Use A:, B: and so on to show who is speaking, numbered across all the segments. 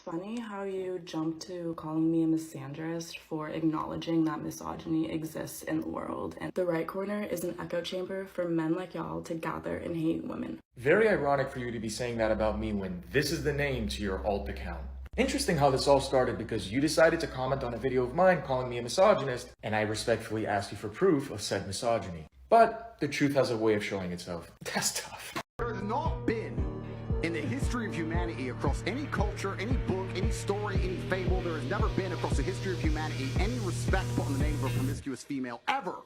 A: funny how you jump to calling me a misandrist for acknowledging that misogyny exists in the world, and the right corner is an echo chamber for men like y'all to gather and hate women.
B: Very ironic for you to be saying that about me when this is the name to your alt account. Interesting how this all started because you decided to comment on a video of mine calling me a misogynist, and I respectfully asked you for proof of said misogyny. But the truth has a way of showing itself. That's tough.
C: There has not been, in the history of humanity, across any culture, any book, any story, any fable, there has never been across the history of humanity any respect put on the name of a promiscuous female, ever.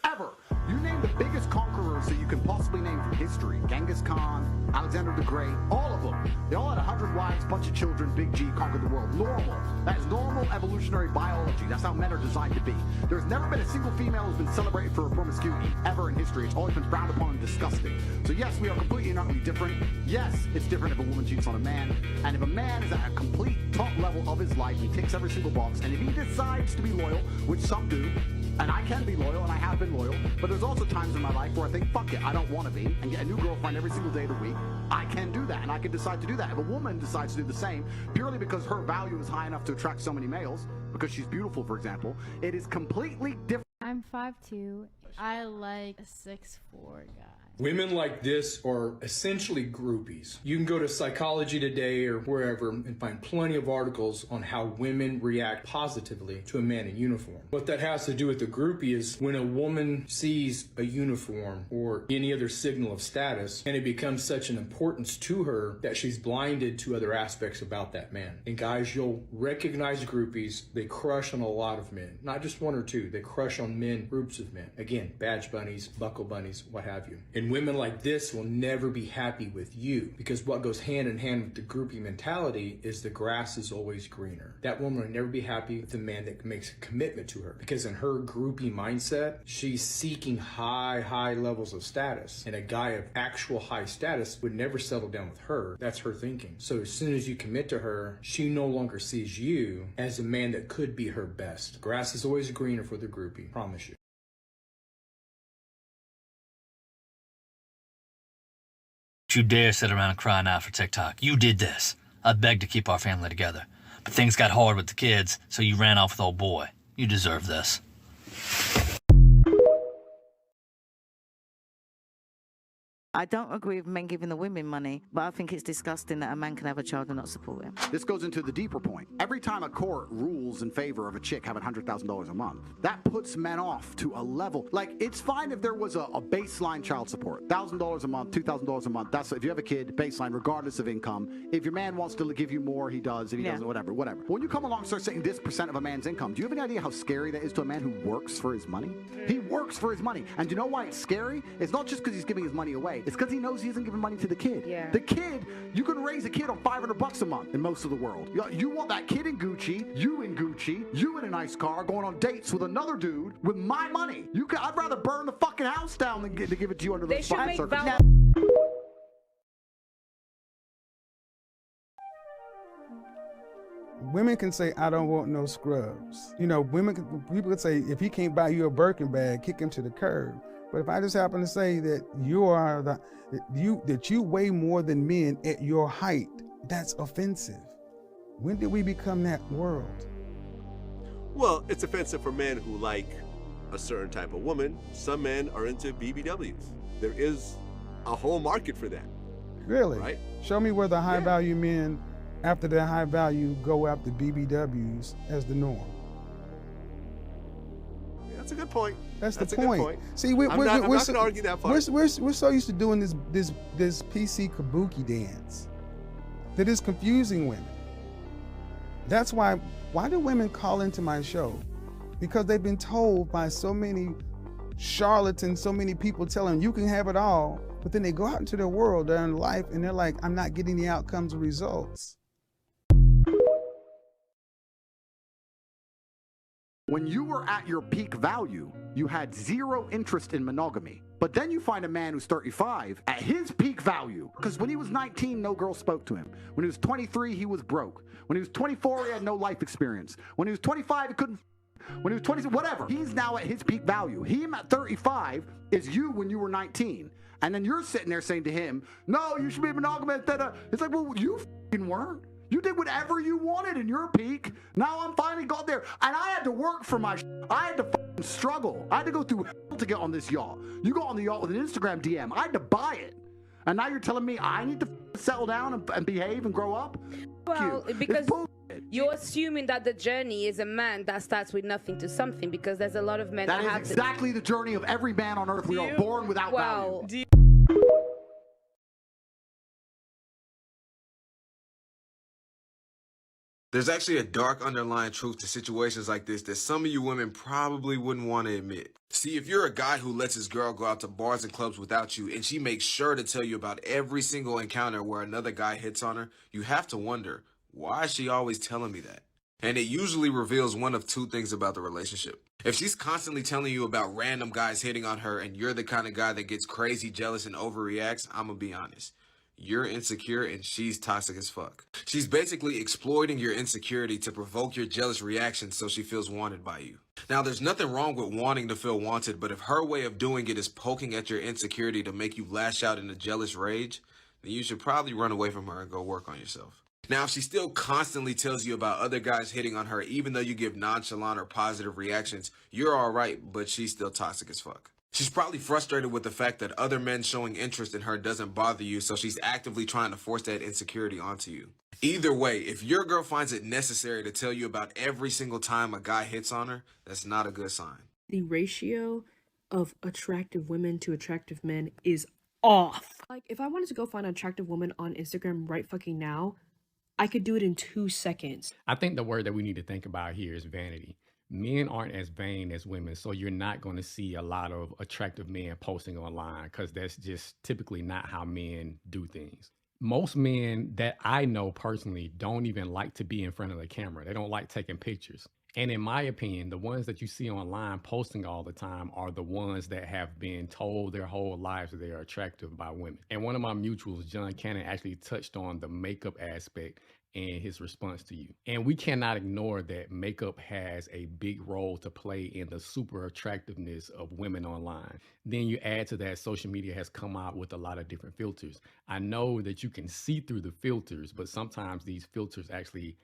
C: Ever. You name the biggest conquerors that you can possibly name from history. Genghis Khan, Alexander the Great, all of them. They all had 100 wives, bunch of children, Big G, conquered the world. Normal. That is normal evolutionary biology. That's how men are designed to be. There's never been a single female who's been celebrated for her promiscuity ever in history. It's always been frowned upon and disgusting. So yes, we are completely and utterly different. Yes, it's different if a woman cheats on a man. And if a man is at a complete top level of his life, he ticks every single box, and if he decides to be loyal, which some do, and I can be loyal, and I have been loyal, but there's also times in my life where I think, fuck it, I don't want to be, and get a new girlfriend every single day of the week. I can do that, and I can decide to do that. If a woman decides to do the same, purely because her value is high enough to attract so many males, because she's beautiful, for example, it is completely different.
D: I'm 5'2". I like a 6'4" guy.
E: Women like this are essentially groupies. You can go to Psychology Today or wherever and find plenty of articles on how women react positively to a man in uniform. What that has to do with the groupie is when a woman sees a uniform or any other signal of status, and it becomes such an importance to her that she's blinded to other aspects about that man. And guys, you'll recognize groupies. They crush on a lot of men, not just one or two. They crush on men, groups of men. Again, badge bunnies, buckle bunnies, what have you. And women like this will never be happy with you, because what goes hand in hand with the groupie mentality is the grass is always greener. That woman will never be happy with a man that makes a commitment to her, because in her groupie mindset, she's seeking high levels of status, and a guy of actual high status would never settle down with her. That's her thinking. So as soon as you commit to her, she no longer sees you as a man that could be her best. Grass is always greener for the groupie, promise you.
F: You dare sit around and cry now for TikTok. You did this. I begged to keep our family together. But things got hard with the kids, so you ran off with old boy. You deserve this.
G: I don't agree with men giving the women money, but I think it's disgusting that a man can have a child and not support him.
C: This goes into the deeper point. Every time a court rules in favor of a chick having $100,000 a month, that puts men off to a level. Like, it's fine if there was a baseline child support. $1,000 a month, $2,000 a month. That's if you have a kid, baseline, regardless of income. If your man wants to give you more, he does. If he doesn't, whatever. But when you come along and start saying this percent of a man's income, do you have any idea how scary that is to a man who works for his money? He works for his money. And do you know why it's scary? It's not just because he's giving his money away. It's because he knows he isn't giving money to the kid.
G: Yeah.
C: The kid, you can raise a kid on $500 a month in most of the world. You want that kid in Gucci, you in Gucci, you in a nice car, going on dates with another dude with my money. I'd rather burn the fucking house down than to give it to you under the fire circle.
H: Women can say, I don't want no scrubs. You know, people can say, if he can't buy you a Birkin bag, kick him to the curb. But if I just happen to say that you weigh more than men at your height, that's offensive. When did we become that world?
I: Well, it's offensive for men who like a certain type of woman. Some men are into BBWs. There is a whole market for that.
H: Really?
I: Right?
H: Show me where the high value men, after their high value, go after BBWs as the norm.
I: That's a good point.
H: That's
I: a
H: the
I: good
H: point. See, we're
I: not
H: so,
I: going to argue that part.
H: We're so used to doing this PC kabuki dance that is confusing women. That's why do women call into my show? Because they've been told by so many charlatans, so many people telling them you can have it all, but then they go out into their world, they're in life, and they're like, I'm not getting the outcomes or results.
C: When you were at your peak value, you had zero interest in monogamy. But then you find a man who's 35 at his peak value. Because when he was 19, no girl spoke to him. When he was 23, he was broke. When he was 24, he had no life experience. When he was 25, he couldn't. When he was 20, whatever. He's now at his peak value. Him at 35 is you when you were 19. And then you're sitting there saying to him, no, you should be monogamous. It's like, well, you weren't. You did whatever you wanted in your peak. Now I'm finally got there. And I had to work for my I had to fucking struggle. I had to go through hell to get on this yacht. You got on the yacht with an Instagram DM. I had to buy it. And now you're telling me I need to settle down and behave and grow up?
J: Well, because you're assuming that the journey is a man that starts with nothing to something, because there's a lot of men that
C: is
J: have
C: exactly the journey of every man on earth. We are born without value.
K: There's actually a dark underlying truth to situations like this that some of you women probably wouldn't want to admit. See, if you're a guy who lets his girl go out to bars and clubs without you, and she makes sure to tell you about every single encounter where another guy hits on her, you have to wonder, why is she always telling me that? And it usually reveals one of two things about the relationship. If she's constantly telling you about random guys hitting on her and you're the kind of guy that gets crazy jealous and overreacts, I'm gonna be honest. You're insecure and she's toxic as fuck. She's basically exploiting your insecurity to provoke your jealous reactions so she feels wanted by you. Now, there's nothing wrong with wanting to feel wanted, but if her way of doing it is poking at your insecurity to make you lash out in a jealous rage, then you should probably run away from her and go work on yourself. Now, if she still constantly tells you about other guys hitting on her, even though you give nonchalant or positive reactions, you're alright, but she's still toxic as fuck. She's probably frustrated with the fact that other men showing interest in her doesn't bother you, so she's actively trying to force that insecurity onto you. Either way, if your girl finds it necessary to tell you about every single time a guy hits on her, that's not a good sign.
L: The ratio of attractive women to attractive men is off. Like, if I wanted to go find an attractive woman on Instagram right fucking now, I could do it in 2 seconds.
M: I think the word that we need to think about here is vanity. Men aren't as vain as women, so you're not going to see a lot of attractive men posting online because that's just typically not how men do things. Most men that I know personally don't even like to be in front of the camera. They don't like taking pictures. And in my opinion, the ones that you see online posting all the time are the ones that have been told their whole lives that they are attractive by women. And one of my mutuals, John Cannon, actually touched on the makeup aspect in his response to you. And we cannot ignore that makeup has a big role to play in the super attractiveness of women online. Then you add to that, social media has come out with a lot of different filters. I know that you can see through the filters, but sometimes these filters actually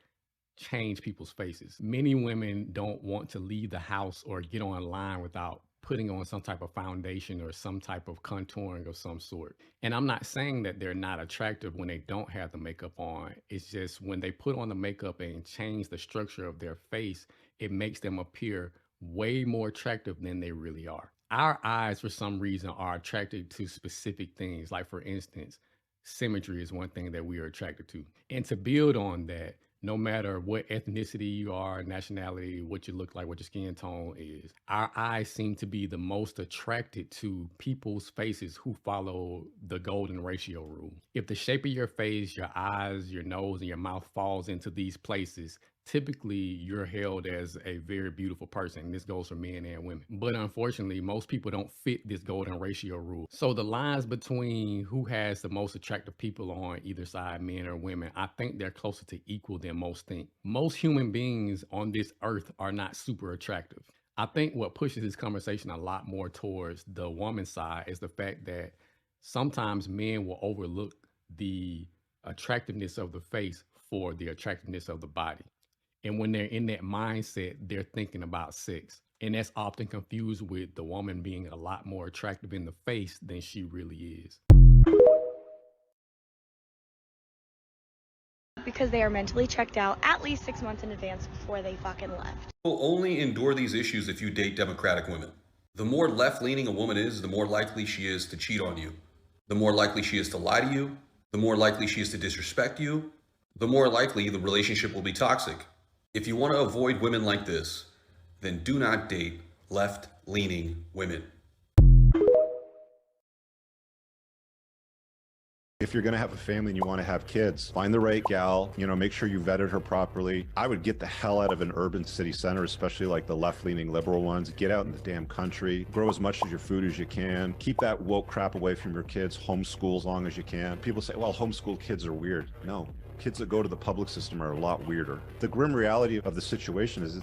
M: change people's faces. Many women don't want to leave the house or get online without putting on some type of foundation or some type of contouring of some sort. And I'm not saying that they're not attractive when they don't have the makeup on. It's just when they put on the makeup and change the structure of their face, it makes them appear way more attractive than they really are. Our eyes, for some reason, are attracted to specific things. Like, for instance, symmetry is one thing that we are attracted to. And to build on that, no matter what ethnicity you are, nationality, what you look like, what your skin tone is, our eyes seem to be the most attracted to people's faces who follow the golden ratio rule. If the shape of your face, your eyes, your nose, and your mouth falls into these places, typically you're held as a very beautiful person. This goes for men and women. But unfortunately, most people don't fit this golden ratio rule. So the lines between who has the most attractive people on either side, men or women, I think they're closer to equal than most think. Most human beings on this earth are not super attractive. I think what pushes this conversation a lot more towards the woman's side is the fact that sometimes men will overlook the attractiveness of the face for the attractiveness of the body. And when they're in that mindset, they're thinking about sex. And that's often confused with the woman being a lot more attractive in the face than she really is.
N: Because they are mentally checked out at least 6 months in advance before they fucking left.
O: Will only endure these issues if you date Democratic women. The more left-leaning a woman is, the more likely she is to cheat on you. The more likely she is to lie to you. The more likely she is to disrespect you. The more likely the relationship will be toxic. If you want to avoid women like this, then do not date left-leaning women.
P: If you're going to have a family and you want to have kids, find the right gal, make sure you vetted her properly. I would get the hell out of an urban city center, especially like the left-leaning liberal ones. Get out in the damn country, grow as much of your food as you can, keep that woke crap away from your kids, homeschool as long as you can. People say, well, homeschool kids are weird. No. Kids that go to the public system are a lot weirder. The grim reality of the situation is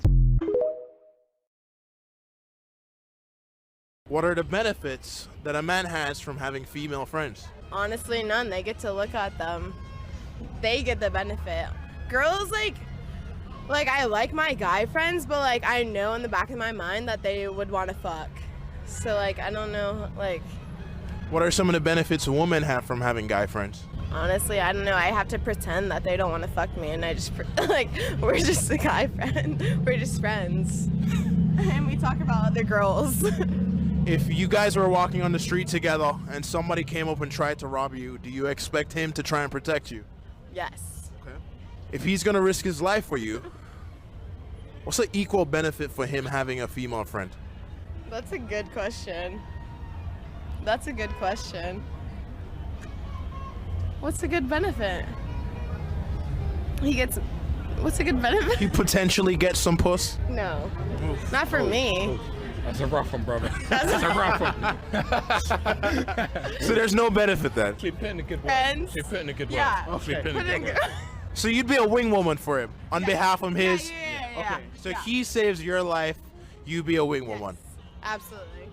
Q: what are the benefits that a man has from having female friends?
R: Honestly, none. They get to look at them. They get the benefit. girls, like I like my guy friends, but like I know in the back of my mind that they would want to fuck. So like I don't know, like
Q: What are some of the benefits women have from having guy friends?
R: honestly, I don't know. I have to pretend that they don't want to fuck me, and I just like we're just a guy friend. We're just friends, and we talk about other girls.
Q: If you guys were walking on the street together and somebody came up and tried to rob you, do you expect him to try and protect you?
R: Yes.
Q: Okay. If he's gonna risk his life for you, what's the equal benefit for him having a female friend?
R: That's a good question. That's a good question. What's a good benefit? What's a good benefit?
Q: He potentially gets some puss?
R: No, not for me.
E: That's a rough one, brother. That's a rough one.
Q: So there's no benefit then?
E: She put in a good word.
R: Friends?
E: She put in a good word.
R: Yeah.
E: She put in a good word.
Q: So you'd be a wing woman for him on behalf of his.
R: Yeah.
Q: Okay. So he saves your life, you be a wing woman.
R: Absolutely.